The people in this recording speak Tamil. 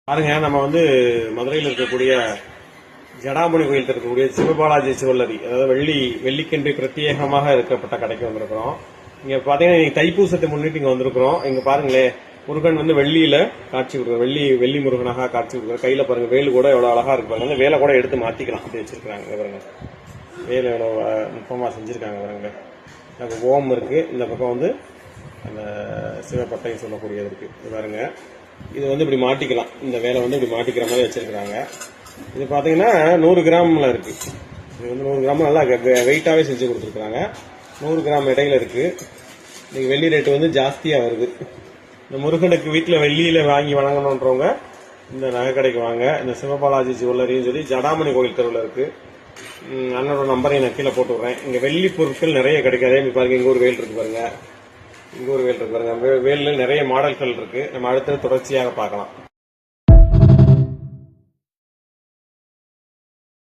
பாருங்க, நம்ம மதுரையில் இருக்கக்கூடிய ஜடாமணி கோயில் இருக்கக்கூடிய சிவபாலாஜி ஜுவல்லரி, அதாவது வெள்ளிக்கென்று பிரத்யேகமாக இருக்கப்பட்ட கடைக்கு வந்திருக்கிறோம். இங்க பாத்தீங்கன்னா தைப்பூசத்தை முன்னிட்டு இங்க வந்திருக்கிறோம். இங்க பாருங்களேன், முருகன் வெள்ளியில காட்சி கொடுக்குற வெள்ளி முருகனாக காட்சி கொடுக்குற. கையில பாருங்க வேலு கூட எவ்வளவு அழகா இருக்கு பாருங்க. வேலை கூட எடுத்து மாத்திக்கலாம் அப்படி வச்சிருக்காங்க பாருங்க. வேலை எவ்வளவு நுட்பமா செஞ்சிருக்காங்க பாருங்க. ஓம் இருக்கு, இந்த பக்கம் அந்த சிவப்பட்டை சொல்லக்கூடியது இருக்கு பாருங்க. இது இப்படி மாட்டிக்கலாம். இந்த வேலை இப்படி மாட்டிக்கிற மாதிரி வச்சிருக்காங்க. இது பாத்தீங்கன்னா 100 கிராம்ல இருக்கு. இது 100 கிராம் நல்லா வெயிட்டாவே செஞ்சு கொடுத்துருக்காங்க. 100 கிராம் இடையில இருக்கு. இன்னைக்கு வெள்ளி ரேட்டு ஜாஸ்தியா வருது. இந்த முருகனுக்கு வீட்டுல வெள்ளியில வாங்கி வணங்கணுன்றவங்க இந்த நகை கடைக்கு வாங்க. இந்த சிவபாலாஜி ஜுவல்லரின்னு சொல்லி ஜடாமணி கோயில் தெருவில் இருக்கு. அண்ணனோட நம்பரை நான் கீழே போட்டு விடுறேன். இங்க வெள்ளி பொருட்கள் நிறைய கிடைக்காதே. பாருங்க, இங்க ஒரு வேல் இருக்கு பாருங்க. இங்க ஒரு வேல் இருக்கு பாருங்க. வேல்ல நிறைய மாடல்கள் இருக்கு. நம்ம அடுத்த தொடர்ச்சியாக பார்க்கலாம்.